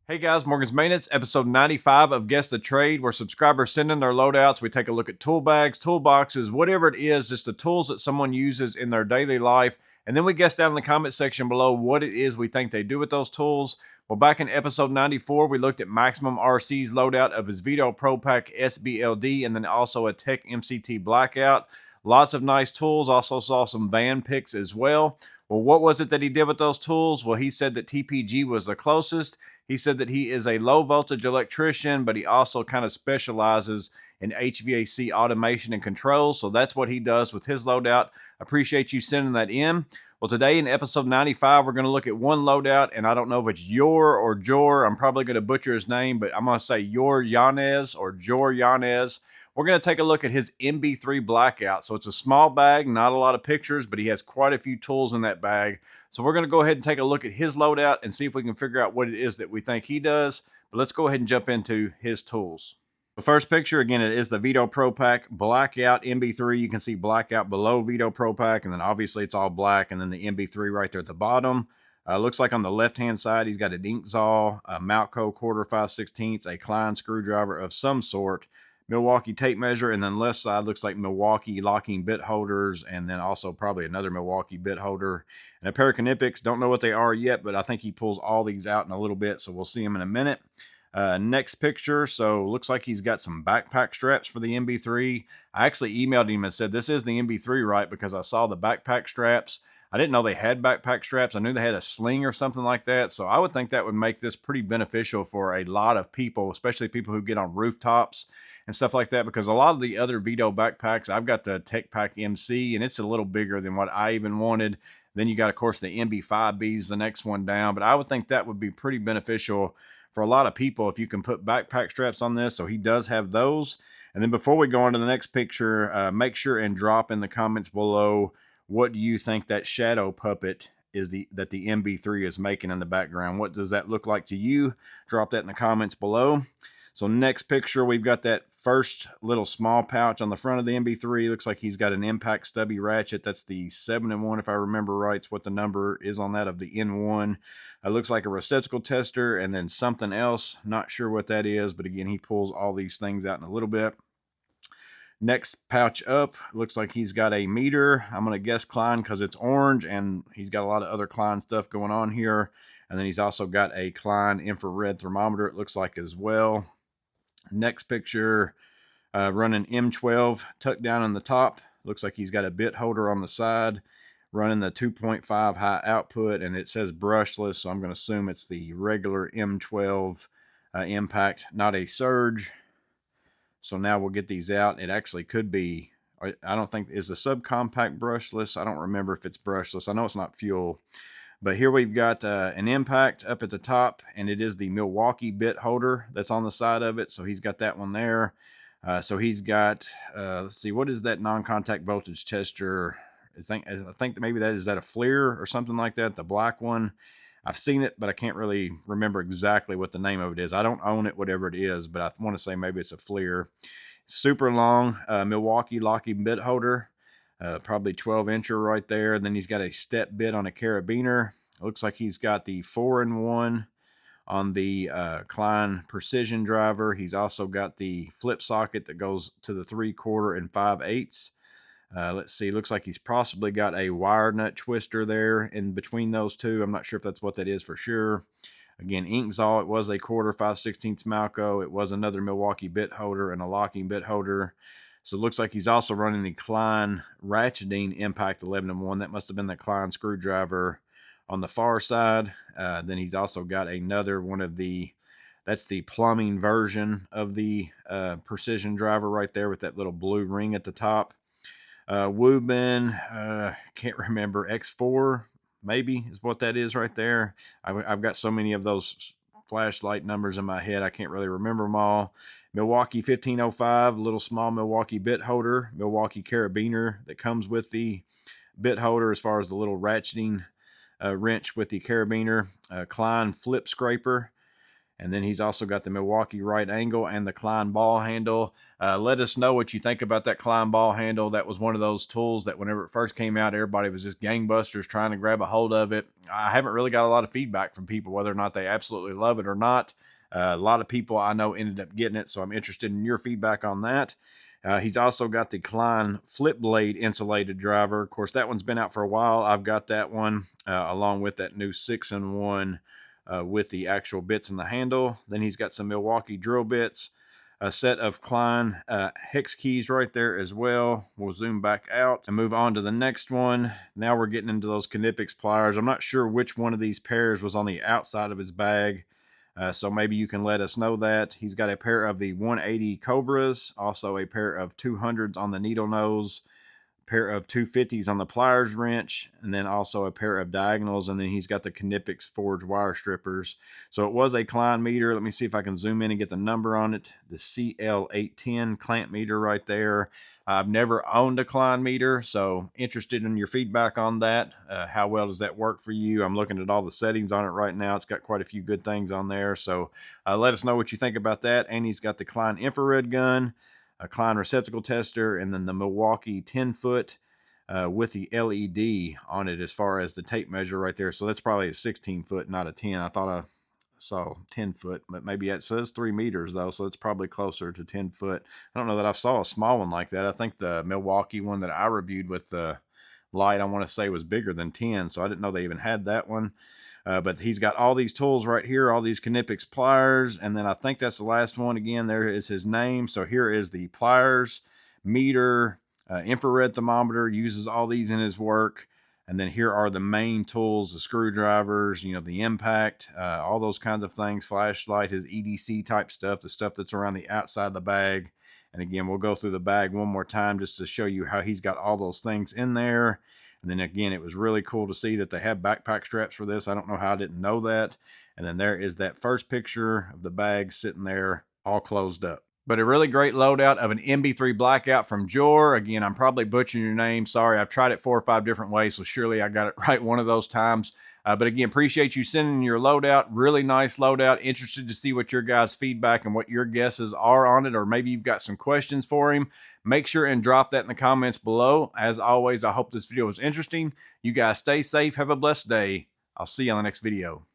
Hey guys, Morgan's Maintenance, episode 95 of Guess the Trade, where subscribers send in their loadouts. We take a look at tool bags, toolboxes, whatever it is, just the tools that someone uses in their daily life. And then we guess down in the comment section below what it is we think they do with those tools. Well, back in episode 94, we looked at Maximum RC's loadout of his Veto Pro Pack SBLD and then also a Tech MCT Blackout. Lots of nice tools. Also saw some van picks as well. Well, what was it that he did with those tools? Well, he said that TPG was the closest. He said that he is a low voltage electrician, but he also kind of specializes in HVAC automation and control. So that's what he does with his loadout. Appreciate you sending that in. Well, today in episode 95, we're going to look at one loadout, and I don't know if it's Yor or Jor. I'm probably going to butcher his name, but I'm going to say Yor Yanez or Jor Yanez. We're going to take a look at his MB3 Blackout. So it's a small bag, not a lot of pictures, but he has quite a few tools in that bag. So we're going to go ahead and take a look at his loadout and see if we can figure out what it is that we think he does. But let's go ahead and jump into his tools. The first picture, again, it is the Veto Pro Pack Blackout MB3. You can see Blackout below Veto Pro Pack, and then obviously it's all black, and then the MB3 right there at the bottom. Looks like on the left-hand side, he's got an Inksaw, a Malco quarter 5/16, a Klein screwdriver of some sort, Milwaukee tape measure, and then left side looks like Milwaukee locking bit holders, and then also probably another Milwaukee bit holder, and a pair of Knipex. Don't know what they are yet, but I think he pulls all these out in a little bit, so we'll see them in a minute. Next picture, so looks like he's got some backpack straps for the MB3. I actually emailed him and said, this is the MB3, right? Because I saw the backpack straps. I didn't know they had backpack straps. I knew they had a sling or something like that. So I would think that would make this pretty beneficial for a lot of people, especially people who get on rooftops and stuff like that. Because a lot of the other Veto backpacks, I've got the Tech Pack MC, and it's a little bigger than what I even wanted. Then you got, of course, the MB5Bs, the next one down. But I would think that would be pretty beneficial for a lot of people if you can put backpack straps on this. So he does have those. And then before we go on to the next picture, make sure and drop in the comments below what do you think that shadow puppet is that the MB3 is making in the background. What does that look like to you? Drop that in the comments below. So next picture, we've got that first little small pouch on the front of the MB3. Looks like he's got an impact stubby ratchet. That's the 7-in-1, if I remember right. It's what the number is on that of the N1. It looks like a receptacle tester and then something else. Not sure what that is, but again, he pulls all these things out in a little bit. Next pouch up, looks like he's got a meter. I'm going to guess Klein because it's orange, and he's got a lot of other Klein stuff going on here. And then he's also got a Klein infrared thermometer, it looks like, as well. Next picture, running M12 tucked down on the top. Looks like he's got a bit holder on the side, running the 2.5 high output, and it says brushless, so I'm going to assume it's the regular M12 impact, not a surge. So now we'll get these out. It actually could be, I don't think, is the subcompact brushless? I don't remember if it's brushless. I know it's not fuel. But here we've got an impact up at the top, and it is the Milwaukee bit holder that's on the side of it. So he's got that one there. So he's got, let's see, what is that non-contact voltage tester? I think maybe that is that a Plier or something like that, the black one. I've seen it, but I can't really remember exactly what the name of it is. I don't own it, whatever it is, but I want to say maybe it's a Plier. Super long Milwaukee locking bit holder. Probably 12-incher right there. And then he's got a step bit on a carabiner. It looks like he's got the 4-in-1 on the Klein precision driver. He's also got the flip socket that goes to the 3/4 and 5/8. Let's see, looks like he's possibly got a wire nut twister there in between those two. I'm not sure if that's what that is for sure. Again, Inksaw, it was a quarter 5/16 Malco. It was another Milwaukee bit holder and a locking bit holder. So it looks like he's also running the Klein ratcheting impact 11-in-1. That must have been the Klein screwdriver on the far side. Then he's also got another one of the, that's the plumbing version of the precision driver right there with that little blue ring at the top. Woobin, can't remember, X4 maybe is what that is right there. I've got so many of those flashlight numbers in my head, I can't really remember them all. Milwaukee 1505, little small Milwaukee bit holder, Milwaukee carabiner that comes with the bit holder as far as the little ratcheting wrench with the carabiner. Klein flip scraper. And then he's also got the Milwaukee right angle and the Klein ball handle. Let us know what you think about that Klein ball handle. That was one of those tools that whenever it first came out, everybody was just gangbusters trying to grab a hold of it. I haven't really got a lot of feedback from people, whether or not they absolutely love it or not. A lot of people I know ended up getting it, so I'm interested in your feedback on that. He's also got the Klein flip blade insulated driver. Of course, that one's been out for a while. I've got that one along with that new 6-in-1 with the actual bits in the handle. Then he's got some Milwaukee drill bits, a set of Klein hex keys right there as well. We'll zoom back out and move on to the next one. Now we're getting into those Knipex pliers. I'm not sure which one of these pairs was on the outside of his bag. So maybe you can let us know that. He's got a pair of the 180 Cobras, also a pair of 200s on the needle nose, pair of 250s on the pliers wrench, and then also a pair of diagonals, and then he's got the Knipex forged wire strippers. So it was a Klein meter. Let me see if I can zoom in and get the number on it. The CL810 clamp meter right there. I've never owned a Klein meter, so interested in your feedback on that. How well does that work for you? I'm looking at all the settings on it right now. It's got quite a few good things on there, so let us know what you think about that. And he's got the Klein infrared gun, a Klein receptacle tester, and then the Milwaukee 10-foot with the LED on it as far as the tape measure right there. So that's probably a 16-foot, not a 10. I thought I saw 10-foot, but maybe it says 3 meters though, so it's probably closer to 10-foot. I don't know that I saw a small one like that. I think the Milwaukee one that I reviewed with the light, I want to say, was bigger than 10, so I didn't know they even had that one. But he's got all these tools right here, all these Knipex pliers, and then I think that's the last one. Again, there is his name. So here is the pliers, meter, infrared thermometer, uses all these in his work. And then here are the main tools, the screwdrivers, you know, the impact, all those kinds of things, flashlight, his EDC type stuff, the stuff that's around the outside of the bag. And again, we'll go through the bag one more time just to show you how he's got all those things in there. And then again, it was really cool to see that they have backpack straps for this. I don't know how I didn't know that. And then there is that first picture of the bag sitting there all closed up. But a really great loadout of an MB3 Blackout from Jor. Again, I'm probably butchering your name. Sorry, I've tried it 4 or 5 different ways, so surely I got it right one of those times. But again, appreciate you sending your loadout. Really nice loadout. Interested to see what your guys' feedback and what your guesses are on it, or maybe you've got some questions for him. Make sure and drop that in the comments below. As always, I hope this video was interesting. You guys stay safe. Have a blessed day. I'll see you on the next video.